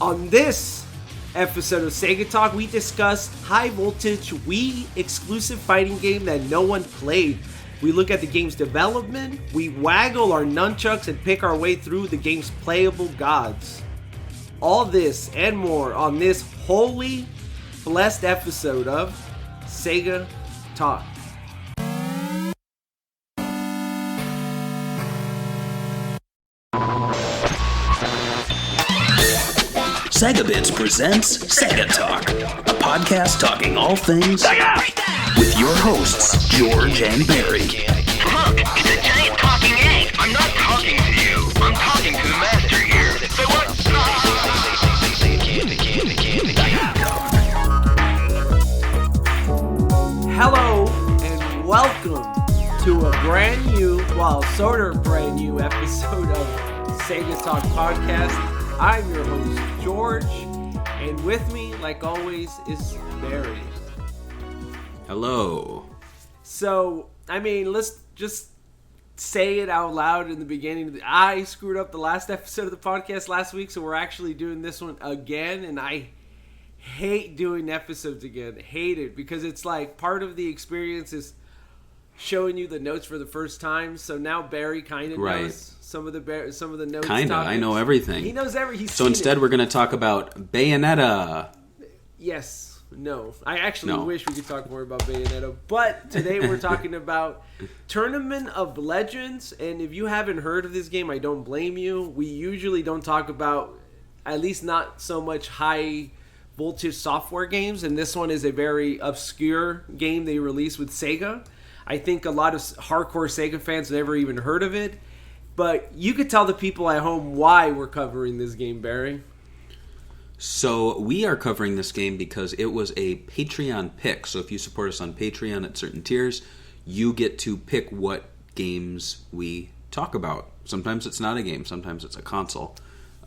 On this episode of Sega Talk, we discuss high voltage Wii exclusive fighting game that no one played. We look at the game's development, we waggle our nunchucks and pick our way through the game's playable gods. All this and more on this holy blessed episode of Sega Talk. Sega Bits presents Sega Talk, a podcast talking all things Sega with your hosts, George and Barry. Look, it's a giant talking egg. I'm not talking to you. I'm talking to the master here. So what? Hello and welcome to a brand new, sort of brand new episode of Sega Talk Podcast. I'm your host, George, and with me, like always, is Barry. Hello. So, let's just say it out loud in the beginning. I screwed up the last episode of the podcast last week, so we're actually doing this one again, and I hate doing episodes again. Hate it, because it's like part of the experience is showing you the notes for the first time. So now Barry kind of knows some of the notes. Kind of. I know everything. He knows everything. So instead, we're going to talk about Bayonetta. Yes. No. I actually wish we could talk more about Bayonetta. But today we're talking about Tournament of Legends. And if you haven't heard of this game, I don't blame you. We usually don't talk about, at least not so much high voltage software games. And this one is a very obscure game they released with Sega. I think a lot of hardcore Sega fans never even heard of it. But you could tell the people at home why we're covering this game, Barry. So we are covering this game because it was a Patreon pick. So if you support us on Patreon at certain tiers, you get to pick what games we talk about. Sometimes it's not a game. Sometimes it's a console.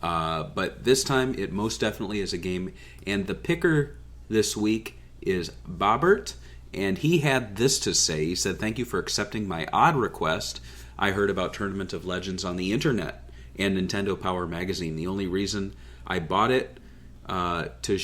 But this time, it most definitely is a game. And the picker this week is Bobbert. And he had this to say. He said, "Thank you for accepting my odd request. I heard about Tournament of Legends on the internet and Nintendo Power Magazine. The only reason I bought it was to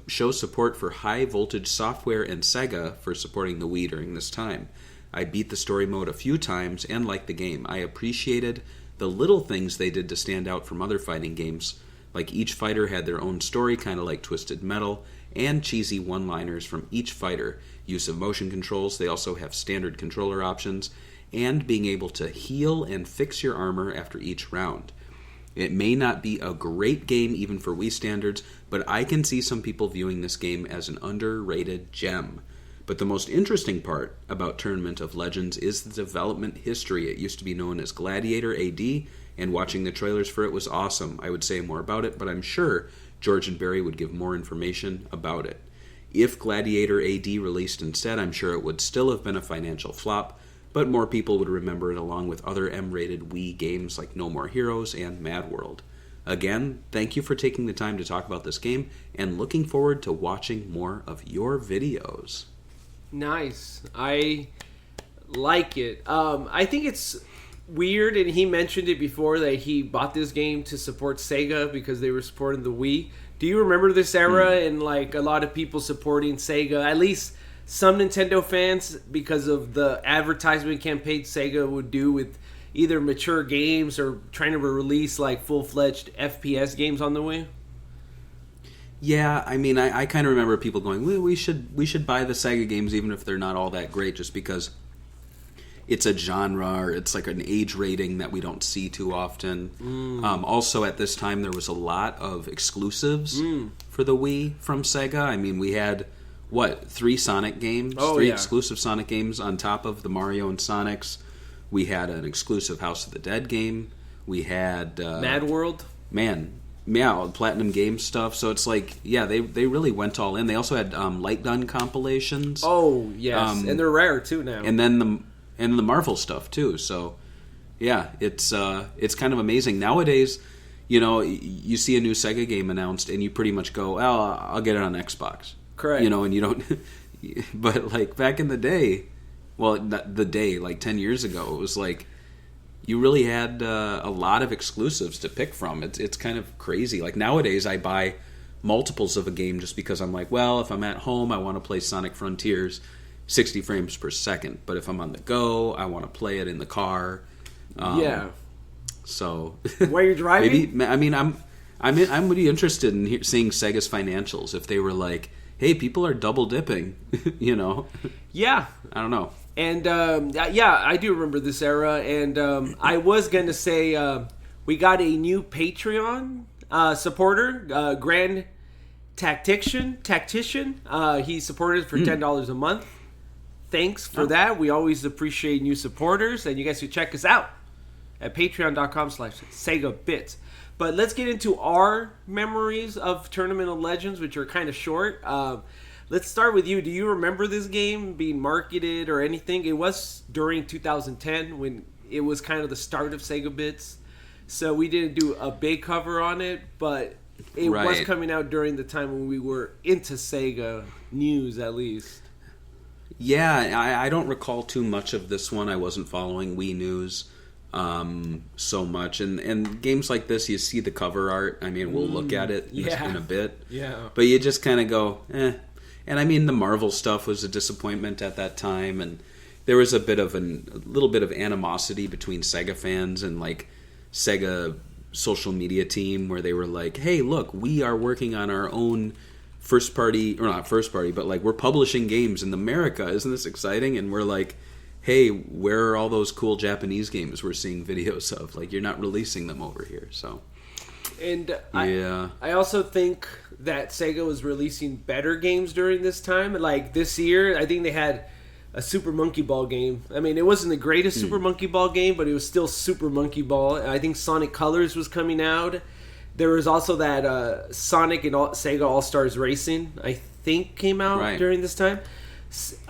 show support for high voltage software and Sega for supporting the Wii during this time. I beat the story mode a few times and liked the game. I appreciated the little things they did to stand out from other fighting games. Like each fighter had their own story, kind of like Twisted Metal, and cheesy one-liners from each fighter. Use of motion controls, they also have standard controller options, and being able to heal and fix your armor after each round. It may not be a great game even for Wii standards, but I can see some people viewing this game as an underrated gem. But the most interesting part about Tournament of Legends is the development history. It used to be known as Gladiator AD, and watching the trailers for it was awesome. I would say more about it, but I'm sure George and Barry would give more information about it. If Gladiator AD released instead, I'm sure it would still have been a financial flop, but more people would remember it along with other M-rated Wii games like No More Heroes and Mad World. Again, thank you for taking the time to talk about this game, and looking forward to watching more of your videos." Nice. I like it. I think it's weird, and he mentioned it before, that he bought this game to support Sega because they were supporting the Wii. Do you remember this era and like a lot of people supporting Sega? At least some Nintendo fans, because of the advertisement campaign Sega would do with either mature games or trying to release like full-fledged FPS games on the Wii. Yeah, I kind of remember people going, we should buy the Sega games even if they're not all that great, just because it's a genre or it's like an age rating that we don't see too often. Also, at this time, there was a lot of exclusives for the Wii from Sega. We had, 3 Sonic games? Three exclusive Sonic games on top of the Mario and Sonics. We had an exclusive House of the Dead game. We had... Mad World? Platinum Games stuff. So it's like, they really went all in. They also had light gun compilations. Oh, yes. And they're rare, too, now. And then the Marvel stuff, too. So, it's kind of amazing. Nowadays, you see a new Sega game announced, and you pretty much go, I'll get it on Xbox. Correct. And you don't... But, like, back in the day, like 10 years ago, it was like... you really had a lot of exclusives to pick from. It's kind of crazy. Like nowadays, I buy multiples of a game just because I'm like, well, if I'm at home, I want to play Sonic Frontiers 60 frames per second. But if I'm on the go, I want to play it in the car. Yeah. So while you're driving, maybe, I mean, I'm really interested in seeing Sega's financials. If they were like, hey, people are double dipping, you know? Yeah. I don't know. And yeah, I do remember this era. And I was going to say we got a new Patreon supporter, Grand Tactician. He supported for $10 a month. Thanks for that. We always appreciate new supporters. And you guys can check us out at patreon.com/SegaBits. But let's get into our memories of Tournament of Legends, which are kind of short. Let's start with you. Do you remember this game being marketed or anything? It was during 2010 when it was kind of the start of Sega Bits. So we didn't do a big cover on it, but it was coming out during the time when we were into Sega news, at least. Yeah, I don't recall too much of this one. I wasn't following Wii News so much. And games like this, you see the cover art. I mean, we'll look at it in a bit. Yeah. But you just kind of go, eh. And I mean, the Marvel stuff was a disappointment at that time, and there was a little bit of animosity between Sega fans and like Sega social media team, where they were like, "Hey, look, we are working on our own first party, or not first party, but like we're publishing games in America. Isn't this exciting?" And we're like, "Hey, where are all those cool Japanese games we're seeing videos of? Like, you're not releasing them over here." So. And yeah. I also think that Sega was releasing better games during this time. Like this year, I think they had a Super Monkey Ball game. I mean, it wasn't the greatest Super Monkey Ball game, but it was still Super Monkey Ball. And I think Sonic Colors was coming out. There was also that Sonic and Sega All-Stars Racing, I think, came out during this time.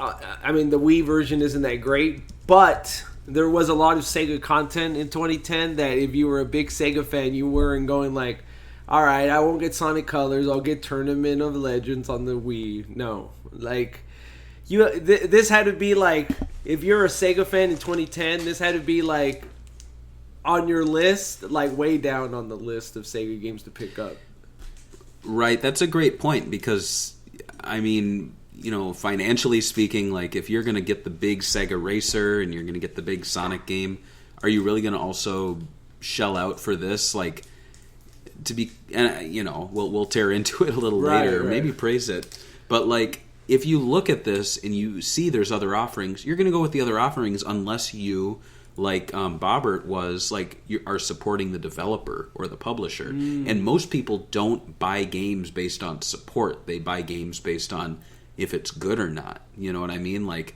I mean, the Wii version isn't that great, but there was a lot of Sega content in 2010 that if you were a big Sega fan, you weren't going like, all right, I won't get Sonic Colors, I'll get Tournament of Legends on the Wii. No. Like, this had to be like, if you're a Sega fan in 2010, this had to be like on your list, like way down on the list of Sega games to pick up. Right, that's a great point because, I mean, you know, financially speaking, like if you're going to get the big Sega Racer and you're going to get the big Sonic game, are you really going to also shell out for this? Like, to be, you know, we'll tear into it a little later, or maybe praise it. But like, if you look at this and you see there's other offerings, you're going to go with the other offerings unless you, like Bobbert was, like, you are supporting the developer or the publisher. And most people don't buy games based on support. They buy games based on if it's good or not. You know what I mean? Like,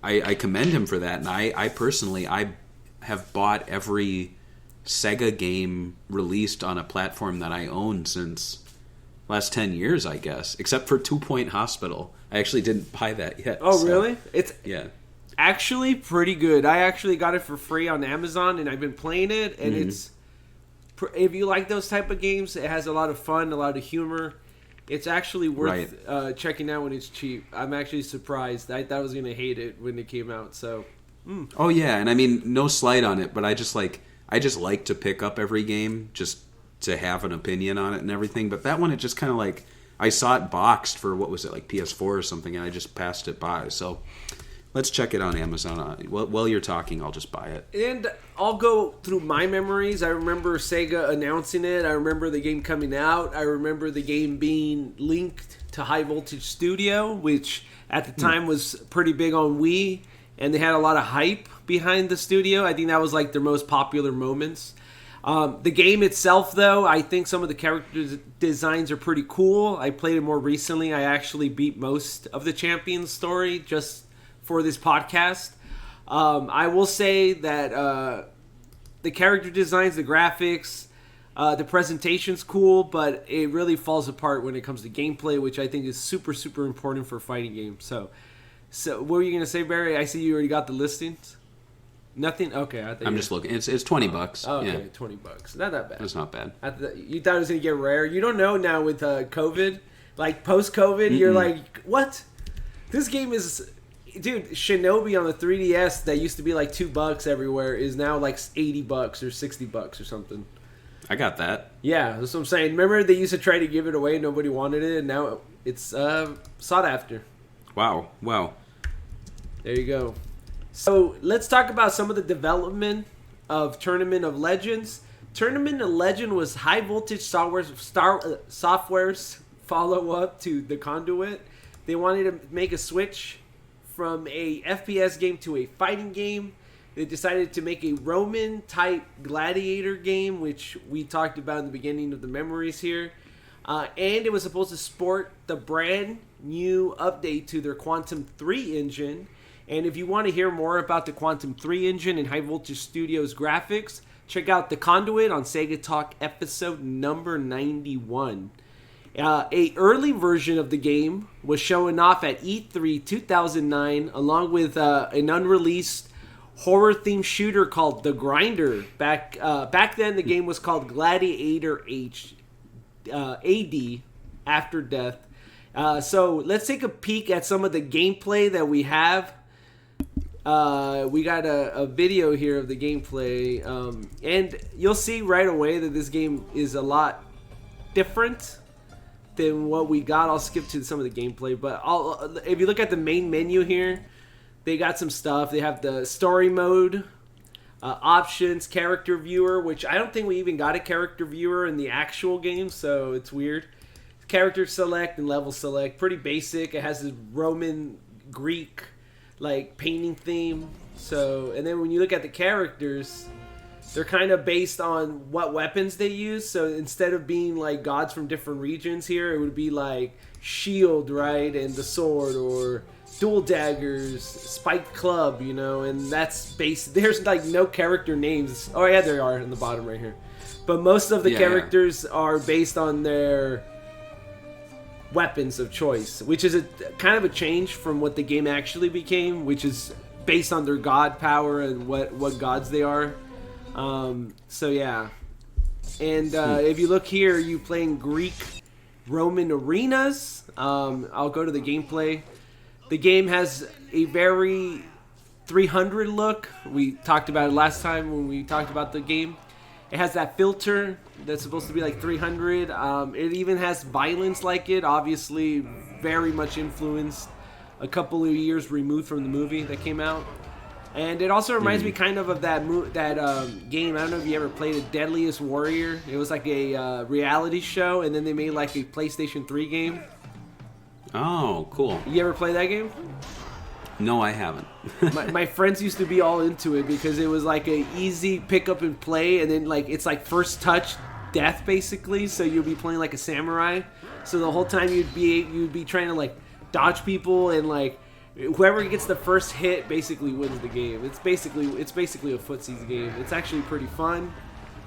I commend him for that. And I personally, I have bought every Sega game released on a platform that I own since last 10 years, I guess, except for 2 Point Hospital. I actually didn't buy that yet. Oh, really? It's yeah, actually pretty good. I actually got it for free on Amazon, and I've been playing it, and it's, if you like those type of games, it has a lot of fun, a lot of humor. It's actually worth checking out when it's cheap. I'm actually surprised. I thought I was going to hate it when it came out. So, Oh yeah, and I mean, no slight on it, but I just like to pick up every game just to have an opinion on it and everything. But that one, it just kind of like, I saw it boxed for, what was it, like PS4 or something, and I just passed it by. So let's check it on Amazon. While you're talking, I'll just buy it. And I'll go through my memories. I remember Sega announcing it. I remember the game coming out. I remember the game being linked to High Voltage Studio, which at the time was pretty big on Wii. And they had a lot of hype behind the studio. I think that was like their most popular moments. The game itself, though, I think some of the character designs are pretty cool. I played it more recently. I actually beat most of the Champions story just for this podcast. I will say that the character designs, the graphics, the presentation's cool, but it really falls apart when it comes to gameplay, which I think is super, super important for fighting games. So what were you going to say, Barry? I see you already got the listings. Nothing? Okay. I'm just looking. It's $20. Oh, okay, yeah. $20. Not that bad. It's not bad. You thought it was going to get rare. You don't know now with COVID. Like, post-COVID, you're like, what? This game is Dude, Shinobi on the 3DS that used to be like $2 everywhere is now like $80 or $60 or something. I got that. Yeah, that's what I'm saying. Remember they used to try to give it away, nobody wanted it, and now it's sought after. Wow. There you go. So let's talk about some of the development of Tournament of Legends. Tournament of Legend was High Voltage Software's follow-up to The Conduit. They wanted to make a switch from a FPS game to a fighting game. They decided to make a Roman-type gladiator game, which we talked about in the beginning of the memories here. And it was supposed to sport the brand new update to their Quantum 3 engine. And if you want to hear more about the Quantum 3 engine and High Voltage Studios graphics, check out The Conduit on Sega Talk episode number 91. A early version of the game was showing off at E3 2009, along with an unreleased horror-themed shooter called The Grinder. Back then, the game was called Gladiator AD, After Death. So let's take a peek at some of the gameplay that we have. We got a video here of the gameplay, and you'll see right away that this game is a lot different than what we got. I'll skip to some of the gameplay, but if you look at the main menu here, they got some stuff. They have the story mode, options, character viewer, which I don't think we even got a character viewer in the actual game, so it's weird. Character select and level select, pretty basic. It has this Roman Greek like painting theme. So, and then when you look at the characters, they're kind of based on what weapons they use. So instead of being like gods from different regions here, it would be like shield, right, and the sword, or dual daggers, spiked club, you know. And that's based. There's like no character names. Oh yeah, there are in the bottom right here. But most of the characters are based on their weapons of choice, which is a kind of a change from what the game actually became, which is based on their god power and what gods they are. So yeah, and if you look here, you playing Greek Roman arenas. I'll go to the gameplay. The game has a very 300 look. We talked about it last time when we talked about the game. It has that filter that's supposed to be like 300. It even has violence like it. Obviously, very much influenced. A couple of years removed from the movie that came out. And it also reminds me kind of that game. I don't know if you ever played it, Deadliest Warrior. It was like a reality show, and then they made like a PlayStation 3 game. Oh, cool. You ever play that game? No, I haven't. my friends used to be all into it because it was like a easy pick up and play, and then like it's like first touch death basically. So you'll be playing like a samurai. So the whole time you'd be trying to like dodge people, and like whoever gets the first hit basically wins the game. It's basically a footsies game. It's actually pretty fun.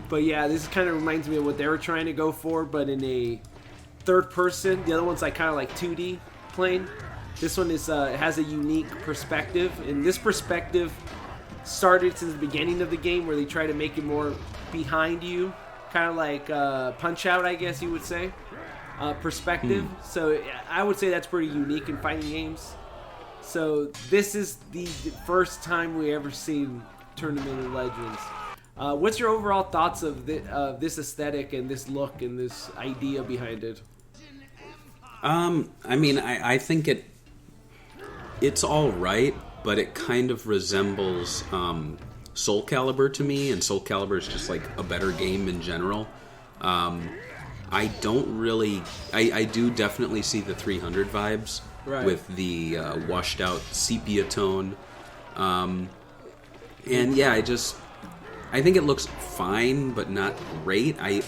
But yeah, this kind of reminds me of what they were trying to go for, but in a third person. The other one's like kind of like 2D playing. This one is has a unique perspective, and this perspective started since the beginning of the game, where they try to make it more behind you, kind of like Punch-Out, I guess you would say, perspective. So I would say that's pretty unique in fighting games. So this is the first time we ever seen Tournament of Legends. What's your overall thoughts of this aesthetic and this look and this idea behind it? I mean, I think it's all right, but it kind of resembles Soul Calibur to me, and Soul Calibur is just like a better game in general. I don't really... I do definitely see the 300 vibes, right, with the washed out sepia tone. And yeah, I think it looks fine, but not great. I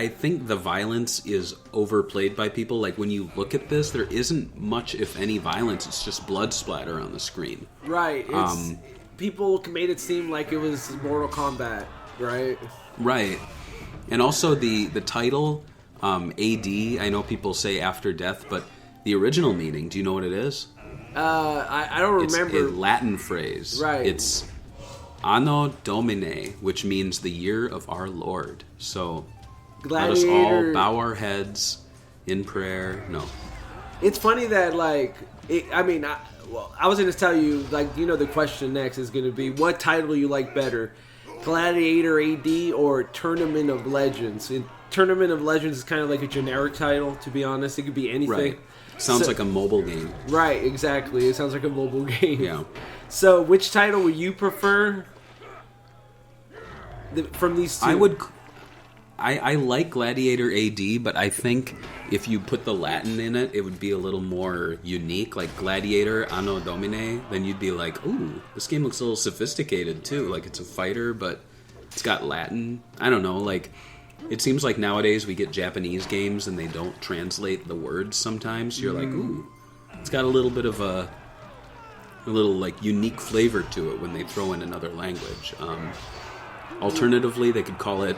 think the violence is overplayed by people. Like, when you look at this, there isn't much, if any, violence. It's just blood splatter on the screen. Right. People made it seem like it was Mortal Kombat, right? Right. And also the title, AD, I know people say After Death, but the original meaning, do you know what it is? I don't remember. It's a Latin phrase. Right. It's Anno Domini, which means the year of our Lord. So Gladiator. Let us all bow our heads in prayer. No. it's funny that like I was going to tell you like the question next is going to be what title you like better, Gladiator AD or Tournament of Legends. And Tournament of Legends is kind of like a generic title, to be honest. It could be anything. Right. Sounds like a mobile game. Right, exactly. It sounds like a mobile game. Yeah. So, which title would you prefer from these two? I like Gladiator AD, but I think if you put the Latin in it, it would be a little more unique. Like Gladiator Anno Domine, then you'd be like, ooh, this game looks a little sophisticated too. Like it's a fighter, but it's got Latin. I don't know, like... It seems like nowadays we get Japanese games and they don't translate the words sometimes. You're like, ooh, it's got a little bit of a little like unique flavor to it when they throw in another language. Alternatively, they could call it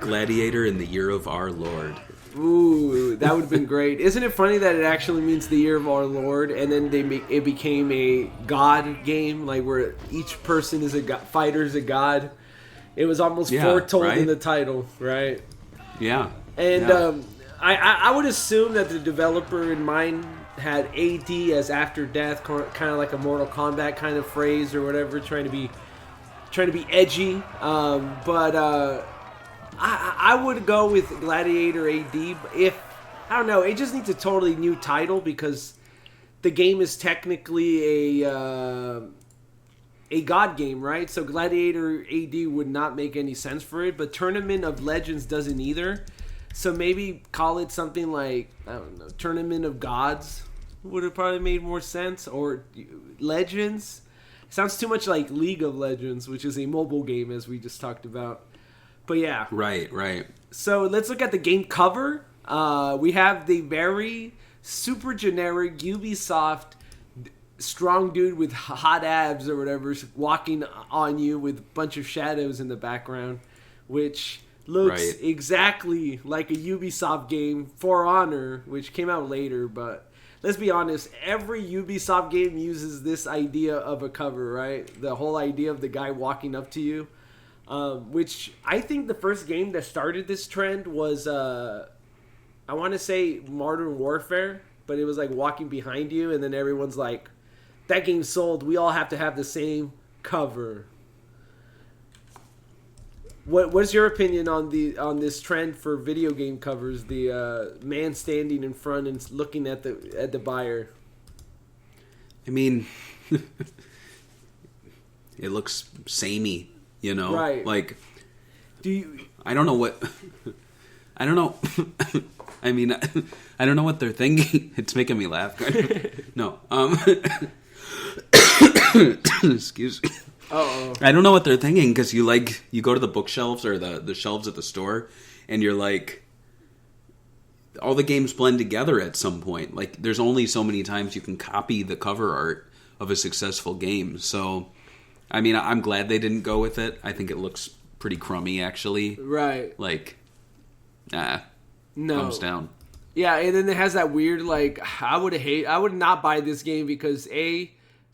Gladiator in the Year of Our Lord. Ooh, that would have been great. Isn't it funny that it actually means the Year of Our Lord, and then it became a god game, like where each person is fighter is a god. It was almost foretold in the title, right? Yeah. And I would assume that the developer in mind had AD as after death, kind of like a Mortal Kombat kind of phrase or whatever, trying to be edgy. But I would go with Gladiator AD. If I don't know, it just needs a totally new title because the game is technically a god game, right? So Gladiator AD would not make any sense for it, but Tournament of Legends doesn't either. So maybe call it something like, I don't know, Tournament of Gods would have probably made more sense, or Legends. Sounds too much like League of Legends, which is a mobile game, as we just talked about. But yeah. Right. So let's look at the game cover. We have the very super generic Ubisoft strong dude with hot abs or whatever walking on you with a bunch of shadows in the background, which looks exactly like a Ubisoft game, For Honor, which came out later. But let's be honest, every Ubisoft game uses this idea of a cover, right? The whole idea of the guy walking up to you, which I think the first game that started this trend was I want to say Modern Warfare, but it was like walking behind you, and then everyone's like, that game's sold. We all have to have the same cover. What's your opinion on this trend for video game covers? The man standing in front and looking at the buyer. I mean, it looks samey, you know. Right. Like, I don't know. I mean, I don't know what they're thinking. It's making me laugh. No. Excuse me. Uh-oh. I don't know what they're thinking because you go to the bookshelves or the shelves at the store and you're like, all the games blend together at some point. Like, there's only so many times you can copy the cover art of a successful game. So, I mean, I'm glad they didn't go with it. I think it looks pretty crummy, actually. Right. Like, no. Thumbs down. Yeah, and then it has that weird, like, I would not buy this game because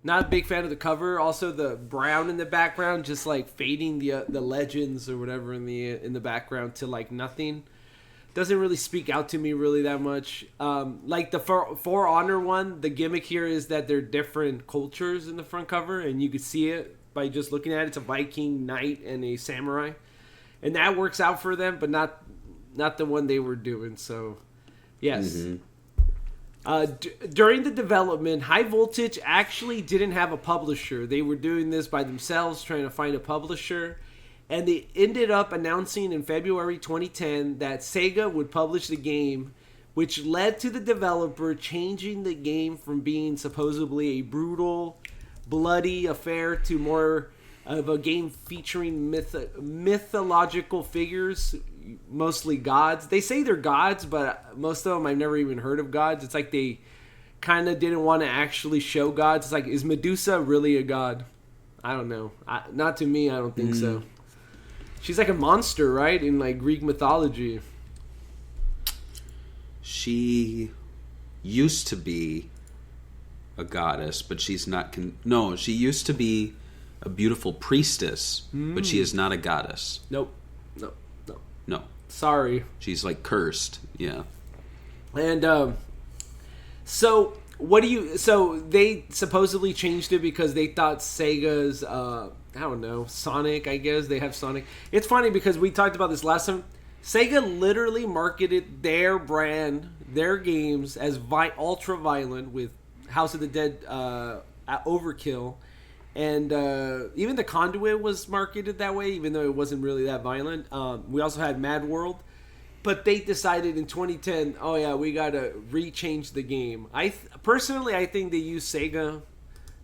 not a big fan of the cover. Also, the brown in the background, just like fading the legends or whatever in the background to like nothing, doesn't really speak out to me really that much. Like the For Honor one, the gimmick here is that they're different cultures in the front cover, and you could see it by just looking at it. It's a Viking knight and a samurai, and that works out for them, but not the one they were doing. So, yes. Mm-hmm. During the development, High Voltage actually didn't have a publisher. They were doing this by themselves, trying to find a publisher. And they ended up announcing in February 2010 that Sega would publish the game, which led to the developer changing the game from being supposedly a brutal, bloody affair to more of a game featuring mythological figures, mostly gods. They say they're gods, but most of them I've never even heard of gods. It's like they kind of didn't want to actually show gods. It's like, is Medusa really a god? I don't know. Not to me, I don't think so. She's like a monster, right? In like Greek mythology. She used to be a goddess, but she's not... No, she used to be a beautiful priestess, but she is not a goddess. Nope. No. Sorry. She's like cursed, yeah. And So what do you? So they supposedly changed it because they thought Sega's, I don't know, Sonic. I guess they have Sonic. It's funny because we talked about this last time. Sega literally marketed their brand, their games as ultra violent with House of the Dead, Overkill, and even the Conduit was marketed that way, even though it wasn't really that violent. We also had Mad World. But they decided in 2010, oh yeah, we gotta rechange the game. Personally, I think they used Sega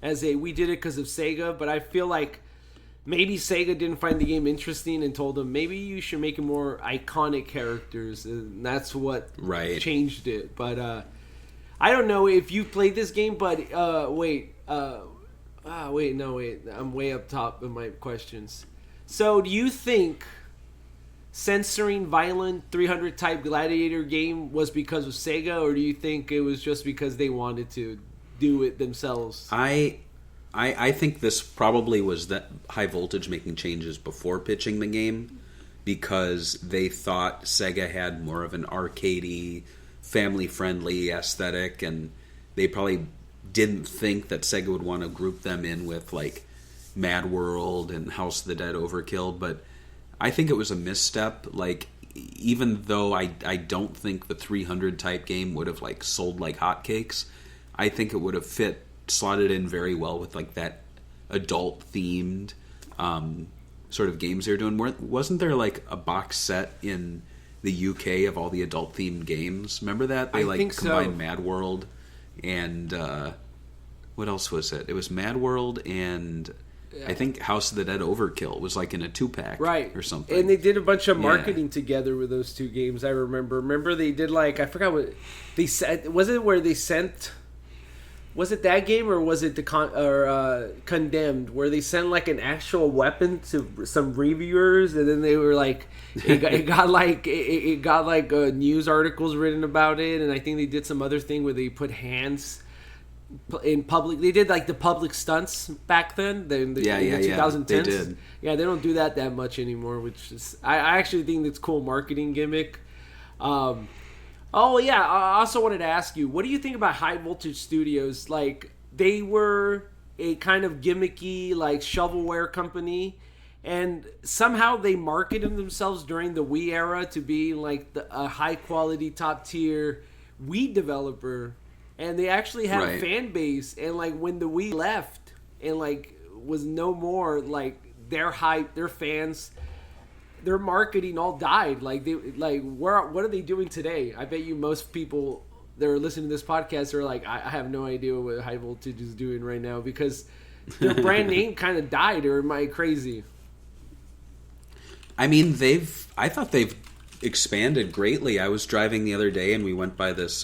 as we did it because of Sega, but I feel like maybe Sega didn't find the game interesting and told them maybe you should make it more iconic characters, and that's what changed it. But I don't know if you played this game, but wait, I'm way up top of my questions. So do you think censoring violent 300 type gladiator game was because of Sega, or do you think it was just because they wanted to do it themselves? I think this probably was that High Voltage making changes before pitching the game because they thought Sega had more of an arcadey, family-friendly aesthetic, and they probably didn't think that Sega would want to group them in with like Mad World and House of the Dead Overkill, but I think it was a misstep. Like, even though I don't think the 300 type game would have like sold like hotcakes, I think it would have slotted in very well with like that adult themed sort of games they're doing. Wasn't there like a box set in the UK of all the adult themed games? Remember that they like combined Mad World and what else was it? It was Mad World and I think House of the Dead Overkill was like in a 2-pack, right, or something. And they did a bunch of marketing together with those two games. I remember they did like, I forgot what they said. Was it where they sent? Was it that game or was it Condemned, where they sent like an actual weapon to some reviewers, and then they were like, it got like news articles written about it, and I think they did some other thing where they put hands in public. They did like the public stunts back then. In the 2010s. They did. Yeah, they don't do that much anymore, which is I actually think that's cool marketing gimmick. Oh yeah, I also wanted to ask you, what do you think about High Voltage Studios? Like, they were a kind of gimmicky like shovelware company, and somehow they marketed themselves during the Wii era to be like a high quality, top tier Wii developer. And they actually had a fan base, and like when the Wii left and like was no more, like their hype, their fans, their marketing all died. Like what are they doing today? I bet you most people that are listening to this podcast are like, I have no idea what High Voltage is doing right now because their brand name kind of died. Or am I crazy? I mean, I thought they've expanded greatly. I was driving the other day and we went by this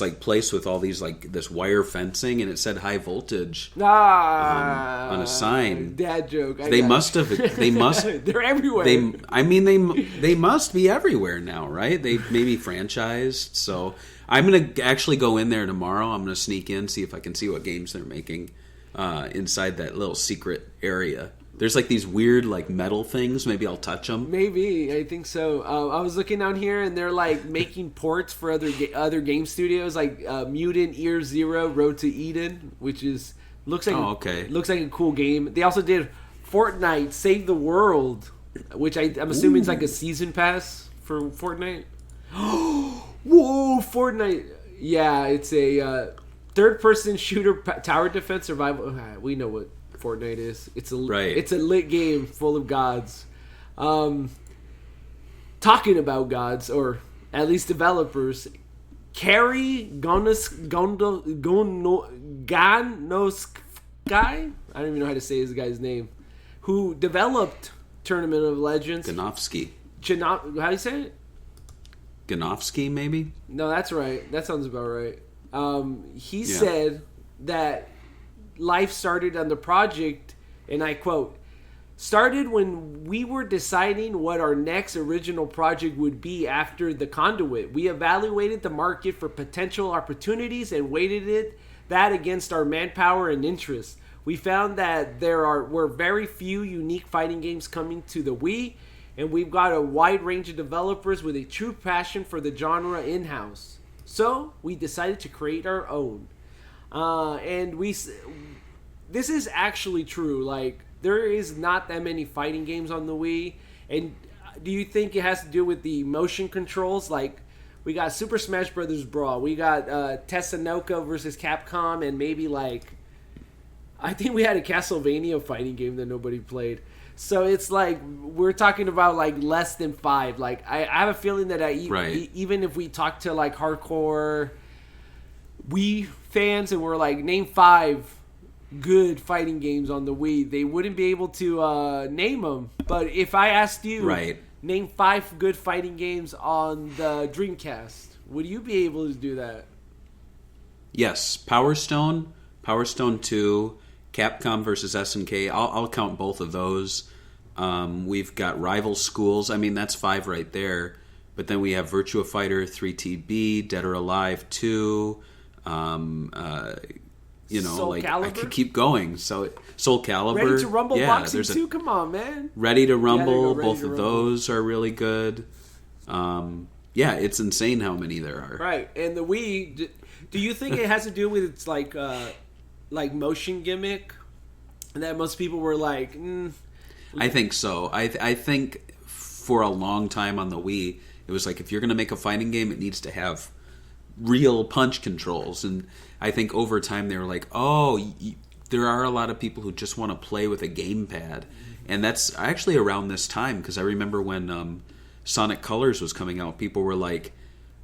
like place with all these like this wire fencing, and it said High Voltage on a sign. Dad joke. They must. They're everywhere. They must be everywhere now, right? They've maybe franchised. So I'm gonna actually go in there tomorrow. I'm gonna sneak in, see if I can see what games they're making inside that little secret area. There's like these weird like metal things. Maybe I'll touch them. Maybe, I think so. I was looking down here, and they're like making ports for other game studios, like Mutant Year Zero: Road to Eden, which looks like a cool game. They also did Fortnite: Save the World, which I'm assuming is like a season pass for Fortnite. Whoa, Fortnite! Yeah, it's a third-person shooter tower defense survival. We know what Fortnite is. It's a lit game full of gods. Talking about gods, or at least developers, Kerry Ganosky, I don't even know how to say this guy's name, who developed Tournament of Legends. Ganofsky. How do you say it? Ganofsky, maybe? No, that's right. That sounds about right. He said that life started on the project, and I quote, started when we were deciding what our next original project would be after The Conduit. We evaluated the market for potential opportunities and weighted that against our manpower and interests. We found that were very few unique fighting games coming to the Wii, and we've got a wide range of developers with a true passion for the genre in-house. So we decided to create our own. This is actually true. Like, there is not that many fighting games on the Wii. And do you think it has to do with the motion controls? Like, we got Super Smash Bros. Brawl. We got Tatsunoko versus Capcom, and maybe, like, I think we had a Castlevania fighting game that nobody played. So it's like, we're talking about, like, less than 5. Like, I have a feeling that even if we talk to, like, hardcore Wii fans and we're like, name 5 good fighting games on the Wii, they wouldn't be able to name them. But if I asked you, name 5 good fighting games on the Dreamcast, would you be able to do that? Yes, Power Stone 2, Capcom versus SNK. I'll count both of those. We've got Rival Schools. I mean, that's 5 right there. But then we have Virtua Fighter 3TB, Dead or Alive 2. Soul like Calibur? I could keep going. So Soul Calibur, Ready to Rumble Boxing 2. Come on, man. Ready to Rumble. Both of those are really good. It's insane how many there are. Right, and the Wii. Do you think it has to do with its like motion gimmick, and that most people were like? I think so. I think for a long time on the Wii, it was like, if you're going to make a fighting game, it needs to have real punch controls. And I think over time they were like, there are a lot of people who just want to play with a gamepad. And that's actually around this time, because I remember when Sonic Colors was coming out, people were like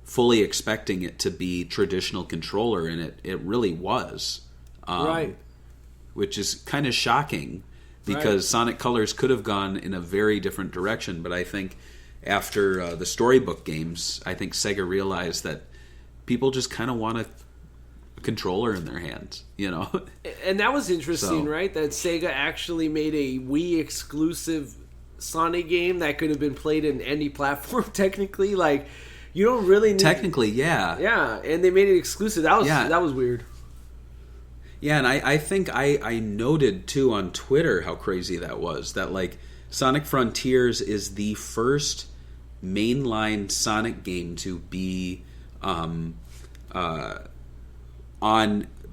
fully expecting it to be traditional controller, and it really was. Right. Which is kind of shocking, because Sonic Colors could have gone in a very different direction. But I think after the storybook games, I think Sega realized that people just kind of want a controller in their hands, And that was interesting, right? That Sega actually made a Wii exclusive Sonic game that could have been played in any platform, technically. Like, you don't really need... Technically, yeah. Yeah, and they made it exclusive. That was weird. Yeah, and I think I noted, too, on Twitter how crazy that was. That, like, Sonic Frontiers is the first mainline Sonic game to be... on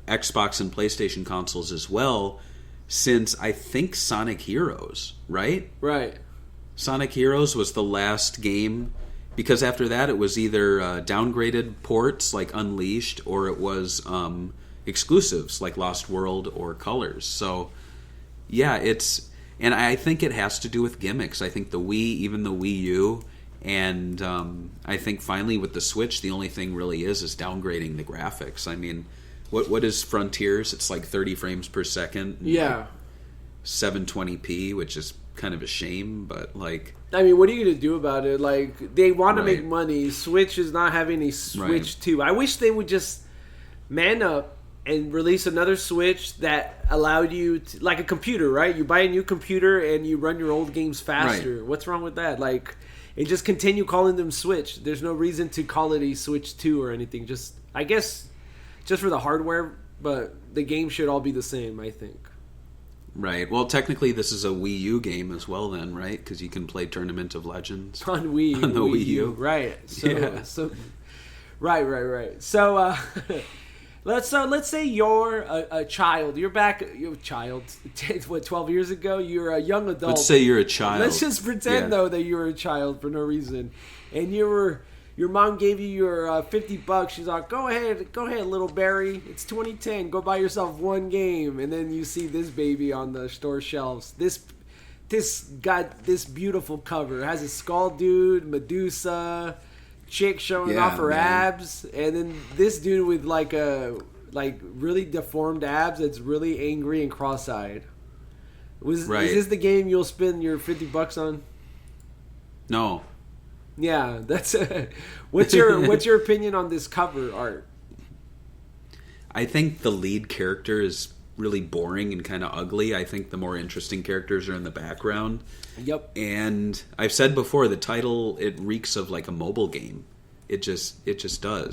Xbox and PlayStation consoles as well, since I think Sonic Heroes, right? Right. Sonic Heroes was the last game, because after that it was either downgraded ports like Unleashed, or it was exclusives like Lost World or Colors. So yeah, and I think it has to do with gimmicks. I think the Wii, even the Wii U, and I think finally with the Switch, the only thing really is downgrading the graphics. I mean, what is Frontiers? It's like 30 frames per second. Yeah. Like 720p, which is kind of a shame, but like... I mean, what are you going to do about it? Like, they want to make money. Switch is not having a Switch 2. I wish they would just man up and release another Switch that allowed you to... Like a computer, right? You buy a new computer and you run your old games faster. Right. What's wrong with that? Like... And just continue calling them Switch. There's no reason to call it a Switch 2 or anything. Just, I guess, just for the hardware, but the game should all be the same, I think. Right. Well, technically, this is a Wii U game as well, then, right? Because you can play Tournament of Legends on Wii, on the Wii U. Right. So, right. So, let's say you're a child. You're a child. What, 12 years ago? You're a young adult. Let's say you're a child. Let's just pretend though that you're a child for no reason, and your mom gave you your $50. She's like, go ahead, little Barry. It's 2010. Go buy yourself one game, and then you see this baby on the store shelves. This got this beautiful cover. It has a Skull Dude, Medusa, chick showing off her abs, and then this dude with like really deformed abs that's really angry and cross-eyed. Is this the game you'll spend your $50 on? No. Yeah, that's what's your opinion on this cover art? I think the lead character is really boring and kind of ugly. I think the more interesting characters are in the background. Yep. And I've said before, the title, it reeks of like a mobile game. It just does.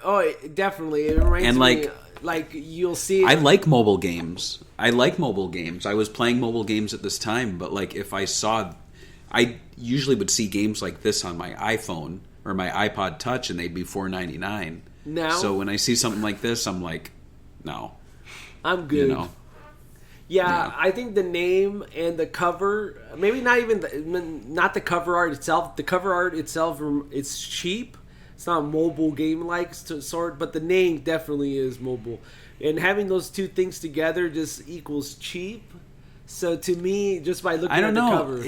Oh, definitely. It reminds me, like you'll see. I like mobile games. I was playing mobile games at this time, but like if I usually would see games like this on my iPhone or my iPod Touch, and they'd be $4.99. Now, so when I see something like this, I'm like, no, I'm good. You know? Yeah, I think the name and the cover, maybe not even not the cover art itself. The cover art itself, it's cheap. It's not mobile game-like sort, but the name definitely is mobile. And having those two things together just equals cheap. So to me, just by looking at the cover,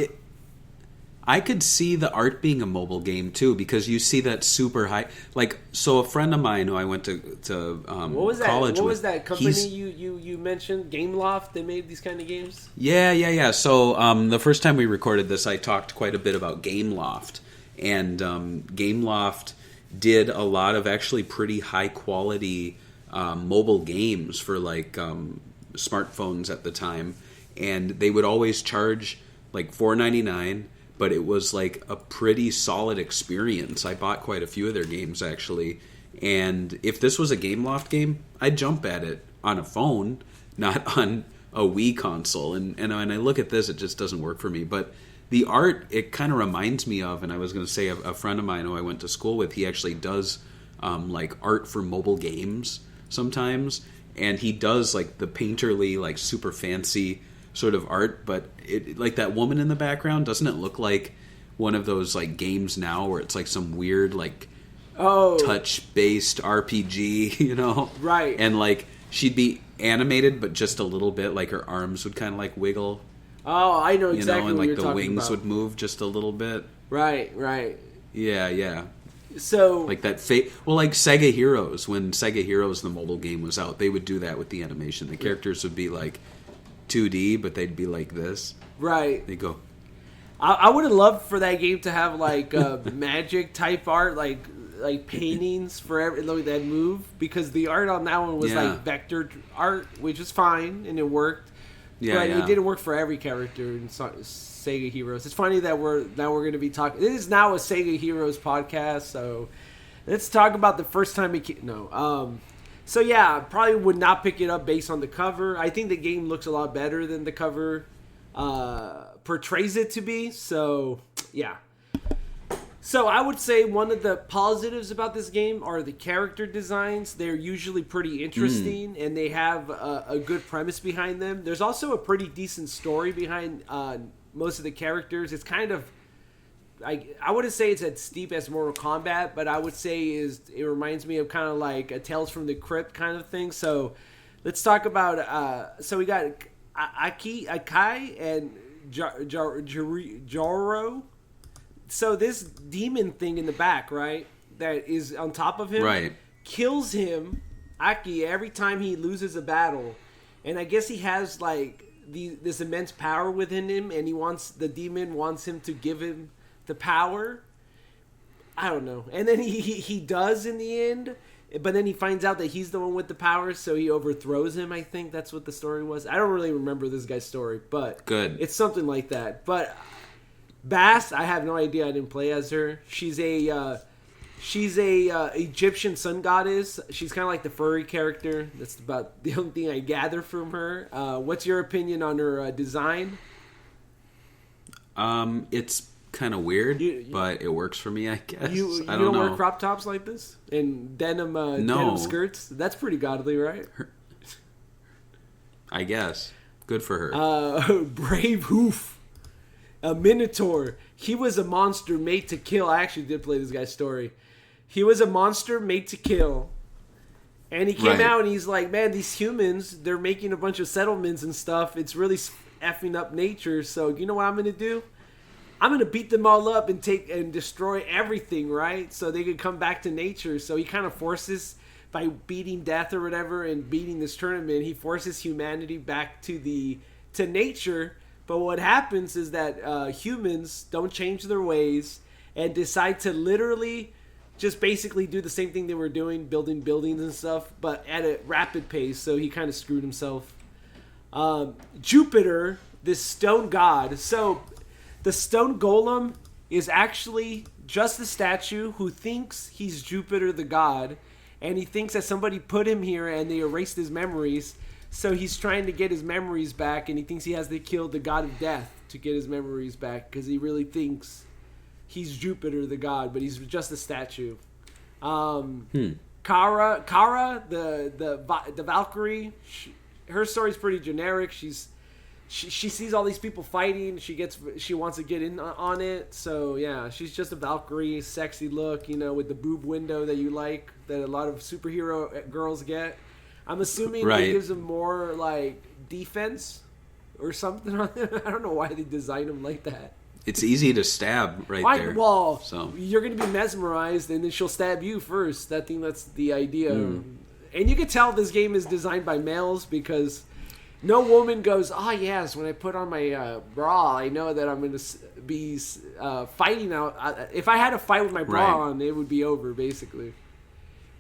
I could see the art being a mobile game too, because you see that super high. Like, so a friend of mine who I went to what was that? college What with, was that company you mentioned? Gameloft. They made these kind of games. Yeah. So the first time we recorded this, I talked quite a bit about Gameloft, and Gameloft did a lot of actually pretty high quality mobile games for like smartphones at the time, and they would always charge like $4.99. But it was like a pretty solid experience. I bought quite a few of their games, actually. And if this was a Gameloft game, I'd jump at it on a phone, not on a Wii console. And when I look at this, it just doesn't work for me. But the art, it kind of reminds me of, and I was going to say a friend of mine who I went to school with, he actually does like art for mobile games sometimes. And he does like the painterly, like super fancy sort of art, but it, like that woman in the background, doesn't it look like one of those like games now where it's like some weird like touch based RPG, you know? Right. And like she'd be animated, but just a little bit, like her arms would kind of like wiggle. Oh, I know exactly and what like you're the talking wings about. would move just a little bit. Right. Yeah. So like that well, like Sega Heroes, when Sega Heroes the mobile game was out, they would do that with the animation. The characters would be like 2D, but they'd be like this. Right. They go. I would have loved for that game to have like magic type art, like paintings for every that move, because the art on that one was like vector art, which is fine and it worked. But it didn't work for every character in Sega Heroes. It's funny that we're going to be talking. This is now a Sega Heroes podcast, so let's talk about the first time it came. So yeah, probably would not pick it up based on the cover. I think the game looks a lot better than the cover portrays it to be. So yeah. So I would say one of the positives about this game are the character designs. They're usually pretty interesting, and they have a good premise behind them. There's also a pretty decent story behind most of the characters. It's kind of I wouldn't say it's as steep as Mortal Kombat, but I would say it reminds me of kind of like a Tales from the Crypt kind of thing. So let's talk about. So we got Akai and Joro. So this demon thing in the back, right, that is on top of him, right, kills him, Aki, every time he loses a battle, and I guess he has like this immense power within him, and the demon wants him to give him the power. I don't know. And then he does in the end, but then he finds out that he's the one with the power, so he overthrows him. I think that's what the story was. I don't really remember this guy's story, but good. It's something like that. But Bass, I have no idea. I didn't play as her. She's a Egyptian sun goddess. She's kind of like the furry character. That's about the only thing I gather from her. What's your opinion on her design? It's kind of weird, but it works for me, I guess. You I don't know. wear crop tops like this and denim skirts. That's pretty godly, right? I guess. Good for her. Brave Hoof, a minotaur. He was a monster made to kill. I actually did play this guy's story. He was a monster made to kill. And he came out and he's like, man, these humans, they're making a bunch of settlements and stuff. It's really effing up nature. So you know what I'm going to do? I'm going to beat them all up and take and destroy everything, right? So they could come back to nature. So he kind of forces, by beating death or whatever and beating this tournament, he forces humanity back to nature. But what happens is that humans don't change their ways and decide to literally just basically do the same thing they were doing, building buildings and stuff, but at a rapid pace. So he kind of screwed himself. Jupiter, this stone god. So the stone golem is actually just a statue who thinks he's Jupiter the god, and he thinks that somebody put him here and they erased his memories. So he's trying to get his memories back, and he thinks he has to kill the god of death to get his memories back, because he really thinks he's Jupiter the god, but he's just a statue. Kara, the Valkyrie, her story's pretty generic. She sees all these people fighting. She wants to get in on it. So yeah, she's just a Valkyrie, sexy look, with the boob window that you like, that a lot of superhero girls get. I'm assuming it gives them more like defense or something on it. I don't know why they designed them like that. It's easy to stab there. Well, so you're going to be mesmerized, and then she'll stab you first. I think that's the idea. And you can tell this game is designed by males because no woman goes, "Oh yes, when I put on my bra, I know that I'm going to be fighting out." If I had a fight with my bra on, it would be over, basically.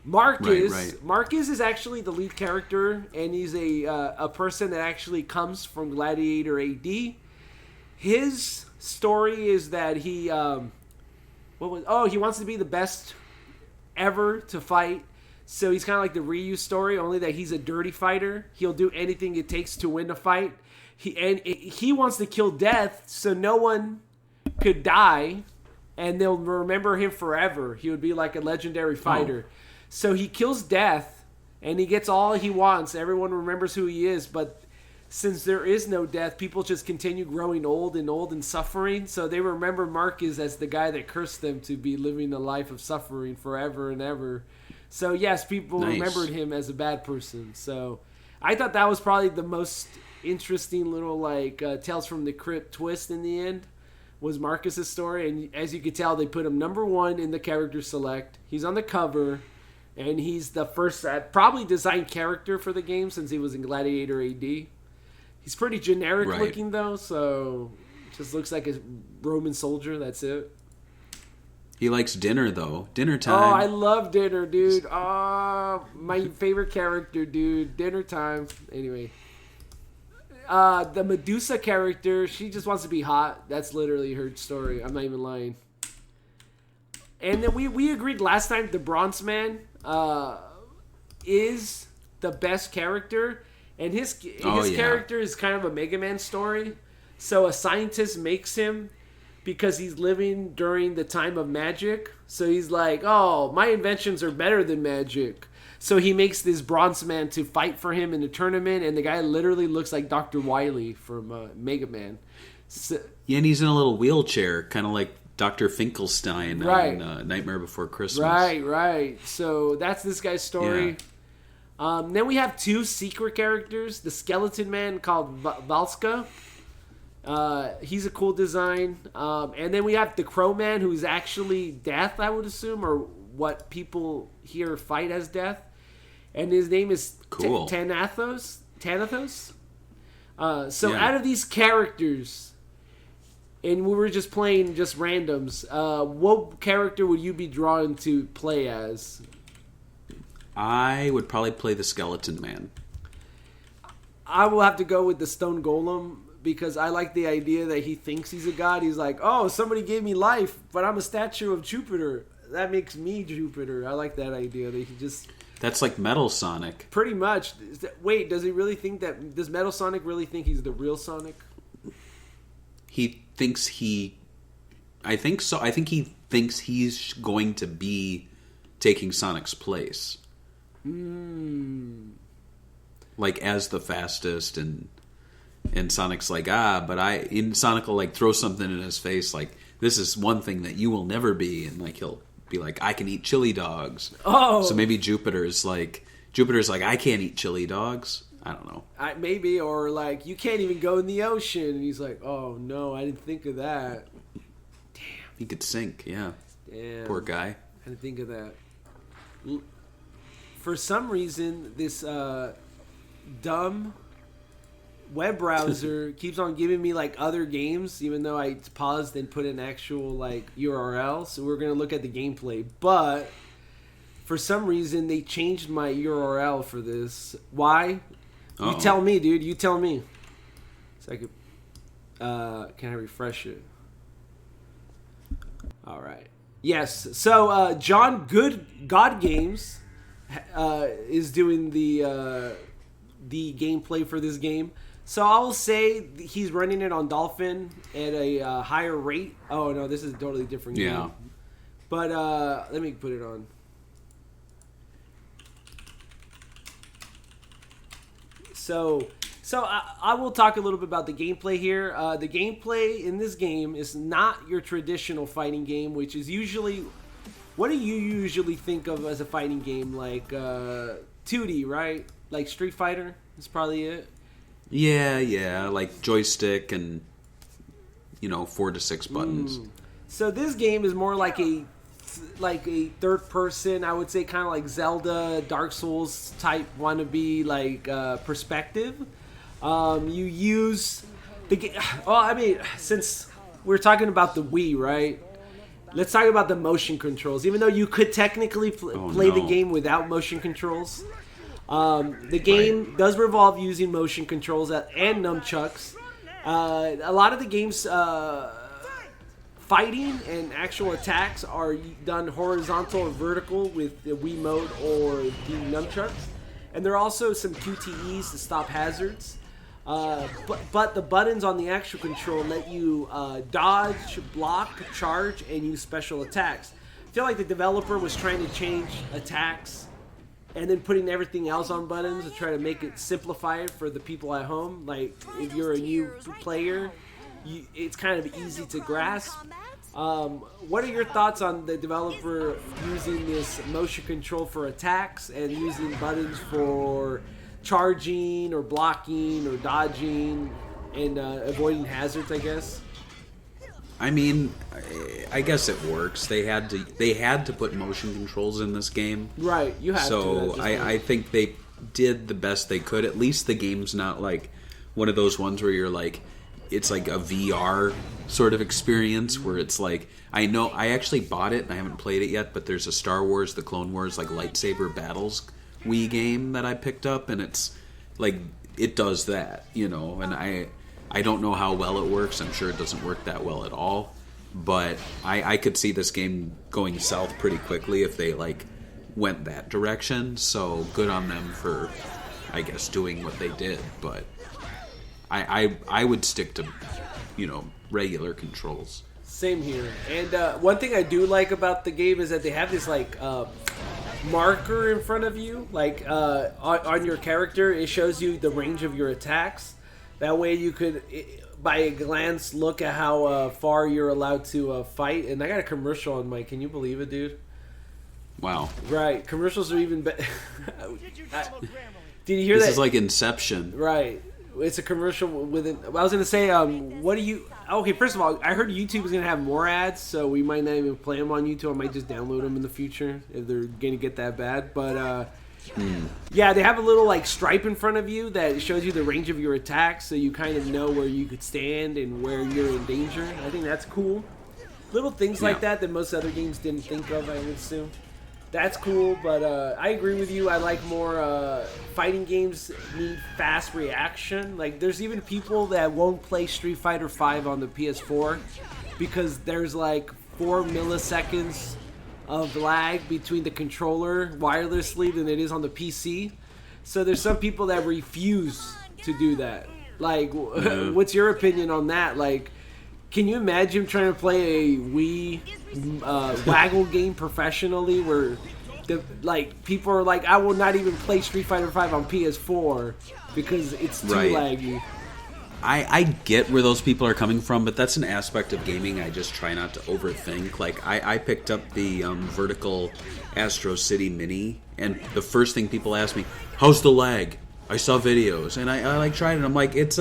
Marcus is actually the lead character, and he's a person that actually comes from Gladiator AD. His story is that he wants to be the best ever to fight. So he's kind of like the Ryu story, only that he's a dirty fighter. He'll do anything it takes to win a fight. He wants to kill death so no one could die, and they'll remember him forever. He would be like a legendary fighter. So he kills death, and he gets all he wants. Everyone remembers who he is, but since there is no death, people just continue growing old and suffering. So they remember Marcus as the guy that cursed them to be living a life of suffering forever and ever. So yes, people remembered him as a bad person. So I thought that was probably the most interesting little Tales from the Crypt twist in the end, was Marcus's story. And as you could tell, they put him number 1 in the character select. He's on the cover. And he's the first probably designed character for the game since he was in Gladiator AD. He's pretty generic looking, though, so just looks like a Roman soldier. That's it. He likes dinner, though. Dinner time. Oh, I love dinner, dude. Oh, my favorite character, dude. Dinner time. Anyway. The Medusa character, she just wants to be hot. That's literally her story. I'm not even lying. And then we agreed last time the Bronze Man is the best character. And his character is kind of a Mega Man story. So a scientist makes him because he's living during the time of magic. So he's like, oh, my inventions are better than magic. So he makes this Bronze Man to fight for him in the tournament. And the guy literally looks like Dr. Wily from Mega Man. So, yeah, and he's in a little wheelchair, kind of like Dr. Finkelstein on Nightmare Before Christmas. Right. So that's this guy's story. Yeah. Then we have 2 secret characters. The Skeleton Man called Valska. He's a cool design. And then we have the Crow Man, who's actually Death, I would assume, or what people here fight as Death. And his name is Thanatos. Out of these characters, and we were just playing just randoms, what character would you be drawn to play as? I would probably play the Skeleton Man. I will have to go with the Stone Golem because I like the idea that he thinks he's a god. He's like, oh, somebody gave me life, but I'm a statue of Jupiter. That makes me Jupiter. I like that idea that he just... That's like Metal Sonic. Pretty much. Wait, does he really think that... Does Metal Sonic really think he's the real Sonic? He thinks he... I think so. I think he thinks he's going to be taking Sonic's place. Like as the fastest, and Sonic's like, Sonic will like throw something in his face like, this is one thing that you will never be, and like he'll be like, I can eat chili dogs. Oh, so maybe Jupiter's like, I can't eat chili dogs. I don't know. Maybe, or like, you can't even go in the ocean, and he's like, oh no, I didn't think of that. Damn, he could sink. Yeah, damn, poor guy. I didn't think of that. For some reason, this dumb web browser keeps on giving me like other games, even though I paused and put an actual like URL. So we're gonna look at the gameplay, but for some reason they changed my URL for this. Why? Uh-oh. You tell me, dude. You tell me. So I could. Can I refresh it? All right. Yes. So John God Games is doing the gameplay for this game. So I'll say he's running it on Dolphin at a higher rate. Oh no, this is a totally different game. Yeah. But let me put it on. So I will talk a little bit about the gameplay here. The gameplay in this game is not your traditional fighting game, which is usually... What do you usually think of as a fighting game? Like 2D, right? Like Street Fighter is probably it. Yeah, like joystick and 4 to 6 buttons. So this game is more like a third person, I would say, kind of like Zelda, Dark Souls type wannabe perspective. You use the game. Well, I mean, since we're talking about the Wii, right? Let's talk about the motion controls. Even though you could technically play the game without motion controls, the game does revolve using motion controls and nunchucks. A lot of the game's fighting and actual attacks are done horizontal or vertical with the Wiimote or the nunchucks. And there are also some QTEs to stop hazards. But the buttons on the actual control let you dodge, block, charge, and use special attacks. I feel like the developer was trying to change attacks and then putting everything else on buttons to try to make it simplify it for the people at home. Like, if you're a new player, it's kind of easy to grasp. What are your thoughts on the developer using this motion control for attacks and using buttons for charging or blocking or dodging and avoiding hazards, I guess? I mean, I guess it works. They had to put motion controls in this game. Right, you have to. So I think they did the best they could. At least the game's not like one of those ones where you're like, it's like a VR sort of experience where it's like, I actually bought it and I haven't played it yet, but there's a Star Wars, the Clone Wars, like lightsaber battles Wii game that I picked up, and it's like, it does that, and I don't know how well it works. I'm sure it doesn't work that well at all, but I could see this game going south pretty quickly if they went that direction. So good on them for, I guess, doing what they did. But I would stick to regular controls. Same here. And one thing I do like about the game is that they have this marker in front of you, on your character. It shows you the range of your attacks. That way you could, by a glance, look at how far you're allowed to fight. And I got a commercial on my... Can you believe it, dude? Wow. Right. Commercials are even better. Did you hear that? This is like Inception. Right. It's a commercial with it. I was going to say, what do you... Okay, first of all, I heard YouTube is going to have more ads, so we might not even play them on YouTube. I might just download them in the future if they're going to get that bad. But... yeah, they have a little stripe in front of you that shows you the range of your attacks, so you kind of know where you could stand and where you're in danger. I think that's cool. Little things like that most other games didn't think of, I would assume. That's cool, but I agree with you. I like more fighting games need fast reaction. There's even people that won't play Street Fighter V on the PS4 because there's 4 milliseconds of lag between the controller wirelessly than it is on the PC. So there's some people that refuse to do that. What's your opinion on that? Can you imagine trying to play a Wii waggle game professionally where people are like, I will not even play Street Fighter V on PS4 because it's too laggy. I get where those people are coming from, but that's an aspect of gaming I just try not to overthink. I picked up the vertical Astro City Mini, and the first thing people ask me, how's the lag? I saw videos, and I tried it, and I'm like, it's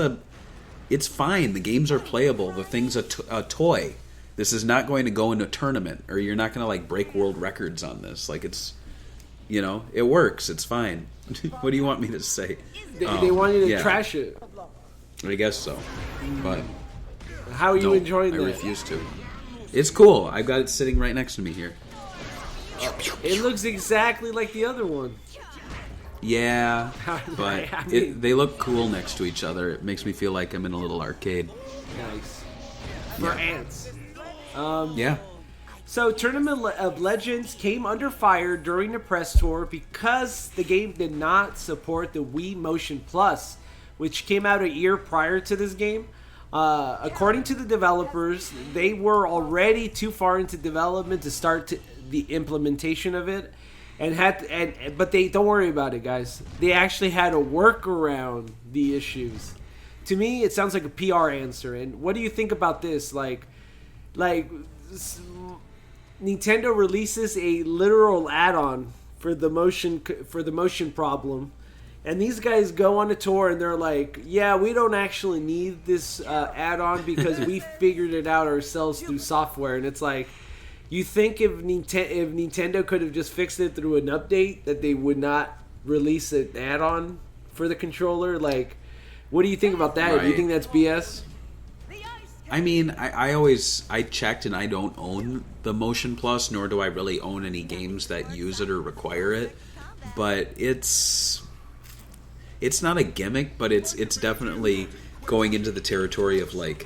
fine. The games are playable. The thing's a toy. This is not going to go into a tournament, or you're not going to break world records on this. It works. It's fine. What do you want me to say? They want you to trash it. I guess so, but how are you enjoying that? I refuse to. It's cool. I've got it sitting right next to me here. It looks exactly like the other one. Yeah, but they look cool next to each other. It makes me feel like I'm in a little arcade. Nice. For ants. Yeah. So, Tournament of Legends came under fire during the press tour because the game did not support the Wii Motion Plus, which came out a year prior to this game. According to the developers, they were already too far into development to start the implementation of it, but they don't worry about it, guys. They actually had to work around the issues. To me, it sounds like a PR answer. And what do you think about this? Like Nintendo releases a literal add-on for the motion problem. And these guys go on a tour and they're like, yeah, we don't actually need this add-on because we figured it out ourselves through software. And it's like, you think if Nintendo could have just fixed it through an update, that they would not release an add-on for the controller? Like, what do you think about that? Right. Do you think that's BS? I mean, I checked and I don't own the Motion Plus, nor do I really own any games that use it or require it. But it's not a gimmick, but it's definitely going into the territory of like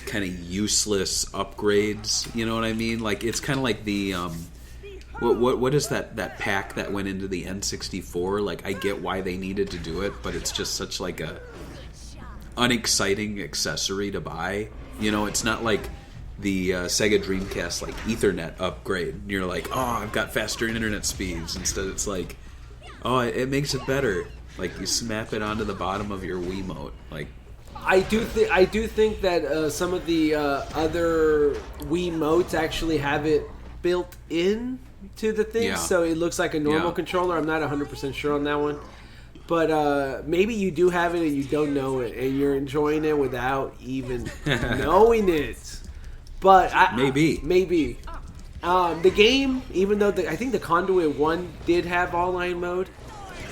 kind of useless upgrades. You know what I mean? Like it's kind of like the what is that pack that went into the N64? Like I get why they needed to do it, but it's just such like a unexciting accessory to buy. You know, it's not like the Sega Dreamcast like Ethernet upgrade. And you're like, oh, I've got faster internet speeds. Instead, it's like, oh, it makes it better. Like you snap it onto the bottom of your Wiimote. Like I do think that some of the other Wiimotes actually have it built in to the thing, so it looks like a normal controller. I'm not 100% sure on that one. But maybe you do have it and you don't know it, and you're enjoying it without even knowing it. But maybe. The game, even though I think the Conduit 1 did have online mode,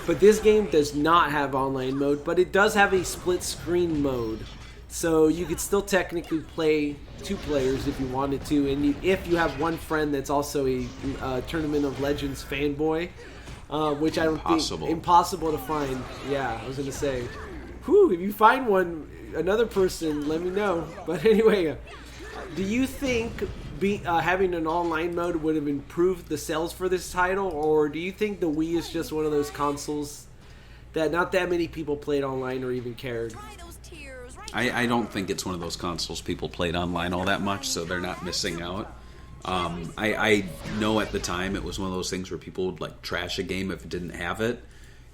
but this game does not have online mode, but it does have a split screen mode. So you could still technically play 2 players if you wanted to, and if you have one friend that's also a Tournament of Legends fanboy. Which I don't think impossible to find. Yeah, I was gonna say, if you find another person, let me know. But anyway, do you think having an online mode would have improved the sales for this title, or do you think the Wii is just one of those consoles that not that many people played online or even cared? I don't think it's one of those consoles people played online all that much, so they're not missing out. I know at the time it was one of those things where people would like trash a game if it didn't have it,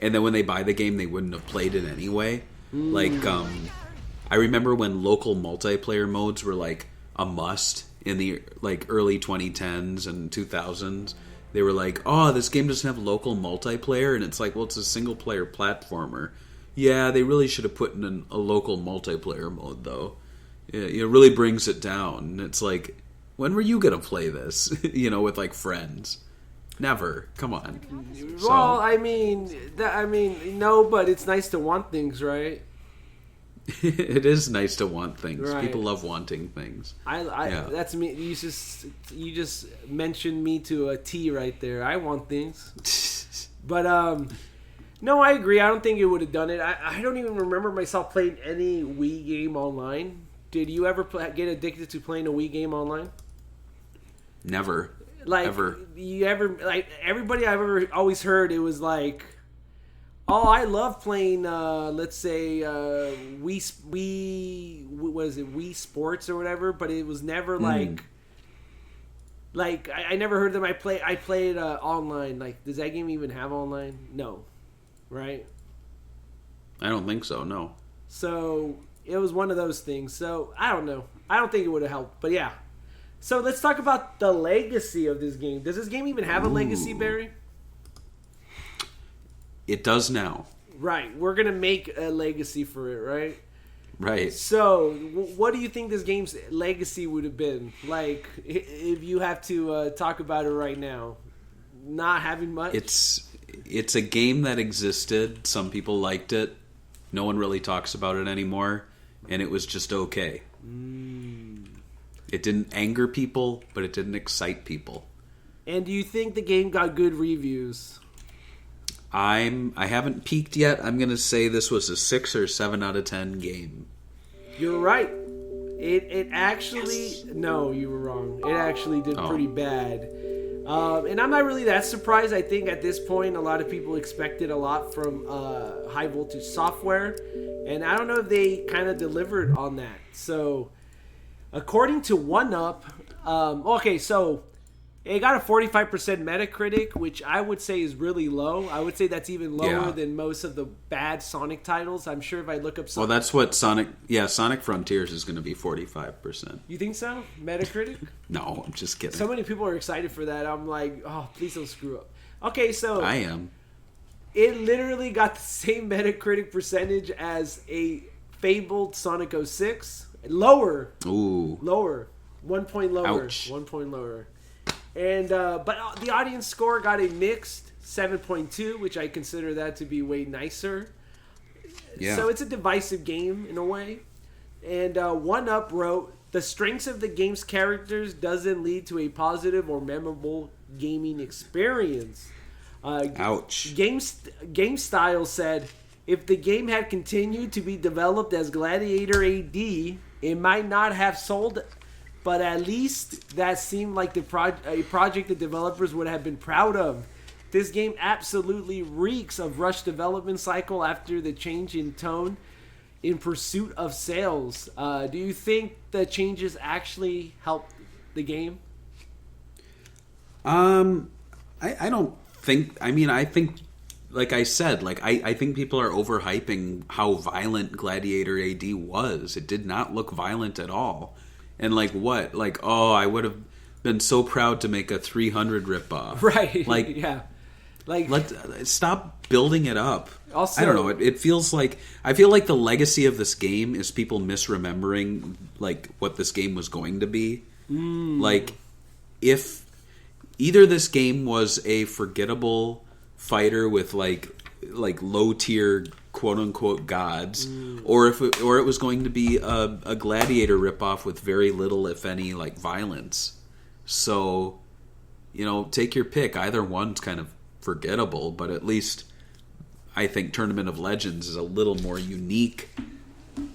and then when they buy the game they wouldn't have played it anyway. Like I remember when local multiplayer modes were like a must in the like early 2010s and 2000s. They were like, oh, this game doesn't have local multiplayer, and it's like, well, it's a single player platformer. Yeah, they really should have put in a local multiplayer mode though. It really brings it down. And it's like, when were you gonna play this? With like friends? Never. Come on. Well, I mean, no, but it's nice to want things, right? It is nice to want things. Right. People love wanting things. That's me. You just mentioned me to a T right there. I want things, but no, I agree. I don't think it would have done it. I don't even remember myself playing any Wii game online. Did you ever get addicted to playing a Wii game online? Never. Like, ever. You ever, like, everybody I've ever always heard, it was like, oh, I love playing, let's say, Wii Sports or whatever, but it was never like I never heard them. I played online. Like, does that game even have online? No. Right? I don't think so, no. So, it was one of those things. So, I don't know. I don't think it would have helped, but yeah. So let's talk about the legacy of this game. Does this game even have a legacy, Barry? It does now. Right. We're going to make a legacy for it, right? Right. So what do you think this game's legacy would have been? Like, if you have to talk about it right now. Not having much? It's a game that existed. Some people liked it. No one really talks about it anymore. And it was just okay. It didn't anger people, but it didn't excite people. And do you think the game got good reviews? I haven't peeked yet. I'm going to say this was a 6 or 7 out of 10 game. You're right. It actually... Yes. No, you were wrong. It actually did pretty bad. And I'm not really that surprised. I think at this point, a lot of people expected a lot from High Voltage Software. And I don't know if they kind of delivered on that. So, according to 1UP, so it got a 45% Metacritic, which I would say is really low. I would say that's even lower than most of the bad Sonic titles. I'm sure if I look up Sonic... Well, that's what Sonic Frontiers is going to be 45%. You think so? Metacritic? No, I'm just kidding. So many people are excited for that. I'm like, oh, please don't screw up. Okay, so... I am. It literally got the same Metacritic percentage as a fabled Sonic 06. Lower. Ooh. Lower. 1 point lower. Ouch. 1 point lower. And but the audience score got a mixed 7.2, which I consider that to be way nicer. Yeah. So it's a divisive game in a way. And 1UP wrote, the strengths of the game's characters doesn't lead to a positive or memorable gaming experience. Ouch. Game Style said, if the game had continued to be developed as Gladiator AD, it might not have sold, but at least that seemed like a project the developers would have been proud of. This game absolutely reeks of rushed development cycle after the change in tone in pursuit of sales. Do you think the changes actually helped the game? I don't think... I mean, I think... Like I said, I think people are overhyping how violent Gladiator AD was. It did not look violent at all. And I would have been so proud to make a 300 ripoff. Right. Yeah. Stop building it up. Also, I don't know. It feels like... I feel like the legacy of this game is people misremembering, what this game was going to be. If either this game was a forgettable fighter with, low-tier quote-unquote gods, or it was going to be a Gladiator ripoff with very little, if any, violence. So, take your pick. Either one's kind of forgettable, but at least I think Tournament of Legends is a little more unique.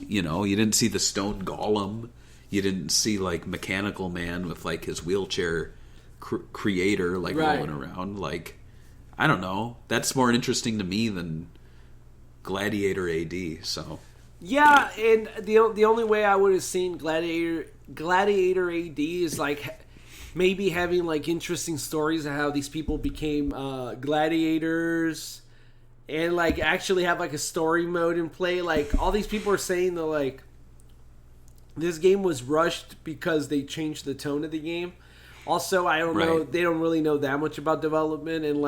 You didn't see the stone golem. You didn't see, Mechanical Man with, his wheelchair creator, rolling around. I don't know. That's more interesting to me than Gladiator AD, so... Yeah, and the only way I would have seen Gladiator AD is, maybe having, interesting stories of how these people became gladiators, and, actually have, a story mode in play. All these people are saying that, this game was rushed because they changed the tone of the game. Also, I don't know, they don't really know that much about development, and,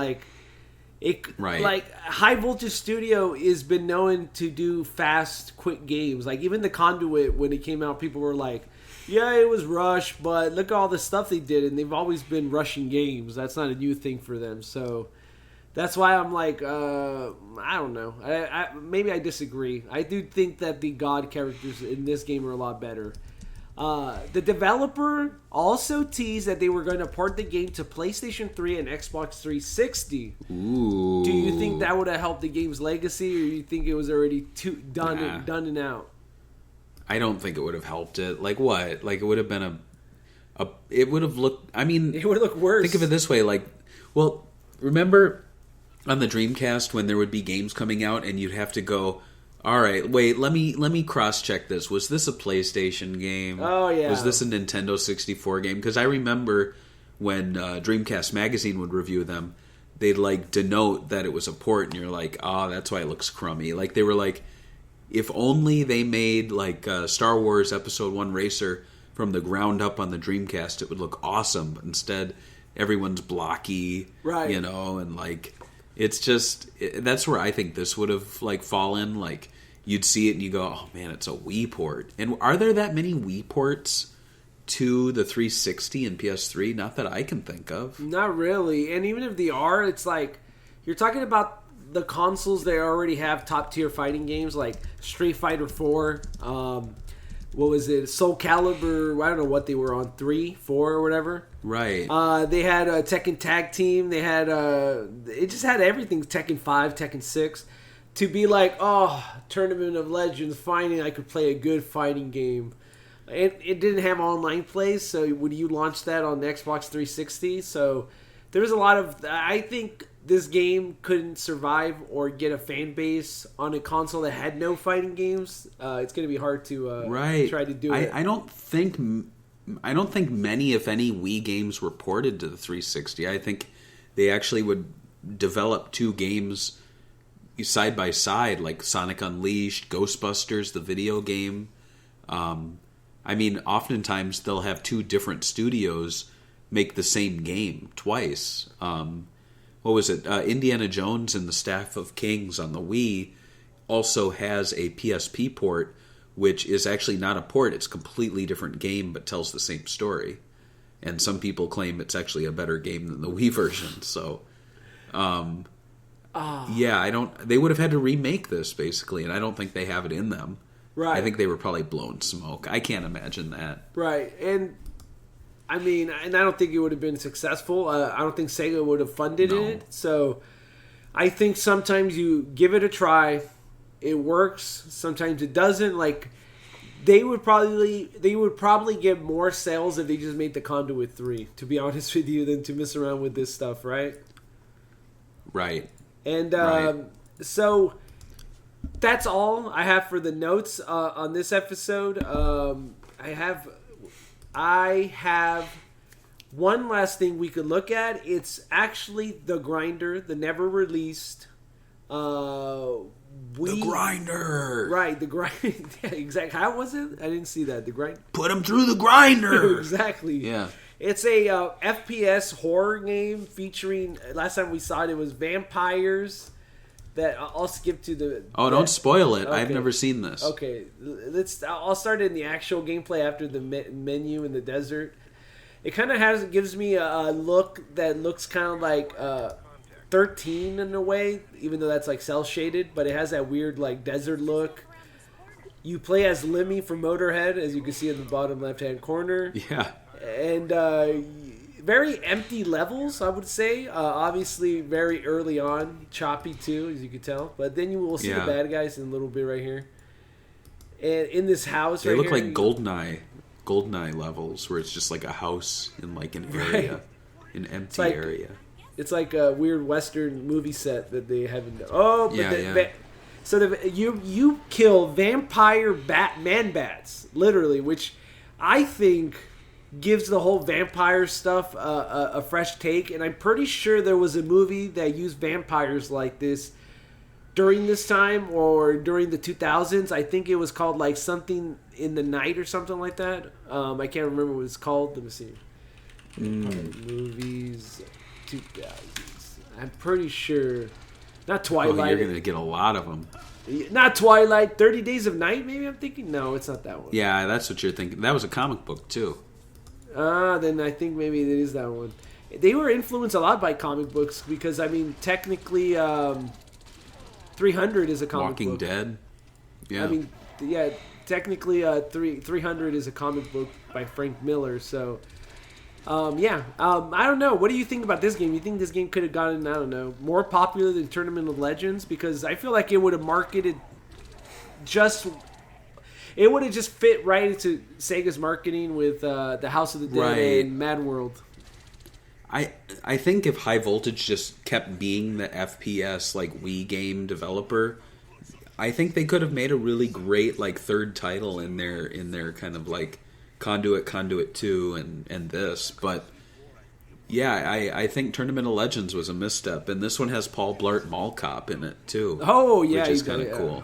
High Voltage Studio has been known to do fast, quick games. Even the Conduit, when it came out, people were like, yeah, it was rushed, but look at all the stuff they did, and they've always been rushing games. That's not a new thing for them. So that's why I'm I don't know. Maybe I disagree. I do think that the God characters in this game are a lot better. The developer also teased that they were going to port the game to PlayStation 3 and Xbox 360. Ooh. Do you think that would have helped the game's legacy, or you think it was already done and out? I don't think it would have helped it. What? It would have been it would have looked... I mean... It would have looked worse. Think of it this way. Remember on the Dreamcast when there would be games coming out and you'd have to go... All right, wait, let me cross-check this. Was this a PlayStation game? Oh, yeah. Was this a Nintendo 64 game? Because I remember when Dreamcast Magazine would review them, they'd, denote that it was a port, and you're like, that's why it looks crummy. They were if only they made, Star Wars Episode 1 Racer from the ground up on the Dreamcast, it would look awesome. But instead, everyone's blocky, right? And, it's just... That's where I think this would have, fallen. You'd see it and you go, oh, man, it's a Wii port. And are there that many Wii ports to the 360 and PS3? Not that I can think of. Not really. And even if they are, it's you're talking about the consoles that already have top-tier fighting games, like Street Fighter 4, what was it? Soul Calibur, I don't know what they were on, 3, 4, or whatever. Right. They had a Tekken Tag Team. They had it just had everything. Tekken 5, Tekken 6. To be Tournament of Legends, finally I could play a good fighting game. It didn't have online play, so would you launch that on the Xbox 360? So there's a lot of... I think this game couldn't survive or get a fan base on a console that had no fighting games. It's going to be hard to try to do it. I don't think many, if any, Wii games were ported to the 360. I think they actually would develop two games side by side, like Sonic Unleashed, Ghostbusters, the video game. I mean, oftentimes they'll have two different studios make the same game twice. What was it? Indiana Jones and the Staff of Kings on the Wii also has a PSP port, which is actually not a port. It's a completely different game, but tells the same story. And some people claim it's actually a better game than the Wii version. So, yeah, they would have had to remake this, basically, and I don't think they have it in them. Right. I think they were probably blowing smoke. I can't imagine that. Right. And I mean, and I don't think it would have been successful. I don't think Sega would have funded it. So I think sometimes you give it a try, it works. Sometimes it doesn't. Like they would probably get more sales if they just made the Conduit 3, to be honest with you, than to mess around with this stuff, right? Right. And so that's all I have for the notes on this episode. I have one last thing we could look at. It's actually The Grinder, the never released. The Grinder. Right, the Grinder. Yeah, exactly. How was it? I didn't see that. The Grinder. Put him through the grinder. Exactly. Yeah. It's a FPS horror game featuring. Last time we saw it was vampires. That I'll skip to the. Oh, don't spoil it! Okay. I've never seen this. Okay, I'll start in the actual gameplay after the menu in the desert. It kind of gives me a look that looks kind of like 13 in a way, even though that's like cel shaded. But it has that weird like desert look. You play as Lemmy from Motorhead, as you can see in the bottom left hand corner. Yeah, and very empty levels, I would say. Obviously, very early on, choppy too, as you can tell. But then you will see the bad guys in a little bit right here. And in this house, they look like GoldenEye levels, where it's just like a house in like an area, an empty area. It's like a weird Western movie set that they haven't. Oh, but so you kill vampire man bats, literally, which I think gives the whole vampire stuff a fresh take. And I'm pretty sure there was a movie that used vampires like this during this time or during the 2000s. I think it was called like Something in the Night or something like that. I can't remember what it's called. Let me see. Movies 2000s. I'm pretty sure. Not Twilight. Oh, you're going to get a lot of them. Not Twilight. 30 Days of Night, maybe I'm thinking? No, it's not that one. Yeah, that's what you're thinking. That was a comic book, too. Then I think maybe it is that one. They were influenced a lot by comic books because, I mean, technically 300 is a comic book. Walking Dead. Yeah. I mean, yeah, technically 300 is a comic book by Frank Miller. So, I don't know. What do you think about this game? You think this game could have gotten, I don't know, more popular than Tournament of Legends? Because I feel like it would have marketed it would have just fit right into Sega's marketing with the House of the Dead and Mad World. I think if High Voltage just kept being the FPS like Wii game developer, I think they could have made a really great like third title in their kind of like Conduit 2 and this. But yeah, I think Tournament of Legends was a misstep, and this one has Paul Blart Mall Cop in it too. Oh yeah, which is kind of cool.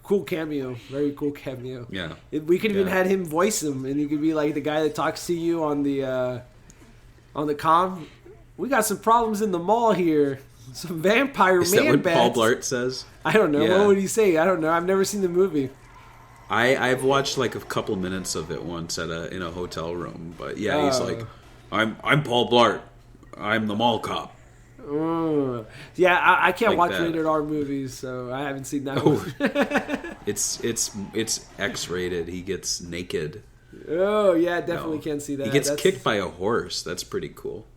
Cool cameo, very cool cameo. Yeah, we could even had him voice him, and he could be like the guy that talks to you on the comm. We got some problems in the mall here. Some vampire is man that what bats. Paul Blart says? I don't know. Yeah. What would he say? I don't know. I've never seen the movie. I've watched like a couple minutes of it once in a hotel room, but yeah, he's like, I'm Paul Blart. I'm the mall cop. Yeah, I can't like watch that. rated R movies, so I haven't seen that one. It's X-rated. He gets naked. Oh yeah, definitely can't see that. He gets kicked by a horse. That's pretty cool.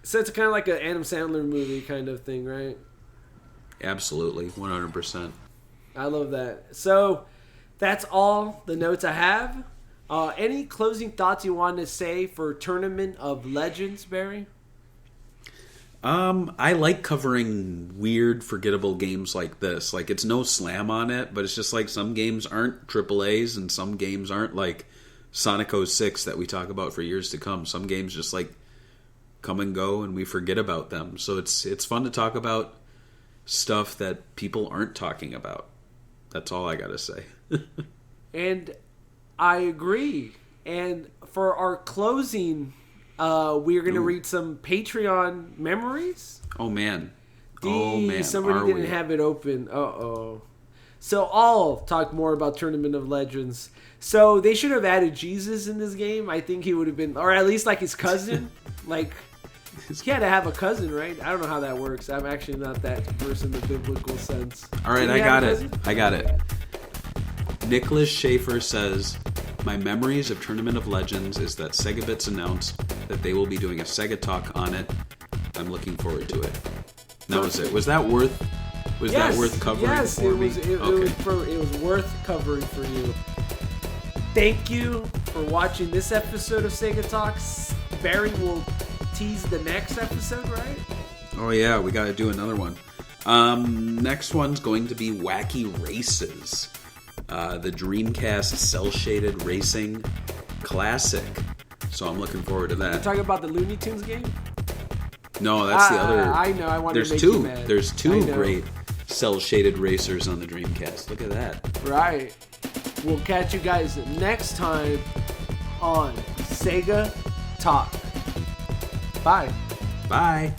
So it's kind of like an Adam Sandler movie kind of thing, right? Absolutely, 100%. I love that. So that's all the notes I have. Any closing thoughts you want to say for Tournament of Legends, Barry? I like covering weird, forgettable games like this. Like, it's no slam on it, but it's just like some games aren't AAAs and some games aren't like Sonic 06 that we talk about for years to come. Some games just like come and go and we forget about them. So it's fun to talk about stuff that people aren't talking about. That's all I gotta say. And I agree. And for our closing, we are going to read some Patreon memories. Oh, man. Somebody didn't have it open. Uh-oh. So I'll talk more about Tournament of Legends. So they should have added Jesus in this game. I think he would have been, or at least like his cousin. Like, he had to have a cousin, right? I don't know how that works. I'm actually not that person in the biblical sense. All right, I got it. Nicholas Schaefer says, my memories of Tournament of Legends is that Sega Bits announced that they will be doing a Sega Talk on it. I'm looking forward to it. That was it. Was that worth covering for me? It was worth covering for you. Thank you for watching this episode of Sega Talks. Barry will tease the next episode, right? Oh yeah, we got to do another one. Next one's going to be Wacky Races. The Dreamcast cel-shaded racing classic. So I'm looking forward to that. You're talking about the Looney Tunes game? No, that's the other. I know. I wanted to make two. you mad. There's two great cel-shaded racers on the Dreamcast. Look at that. Right. We'll catch you guys next time on Sega Talk. Bye. Bye.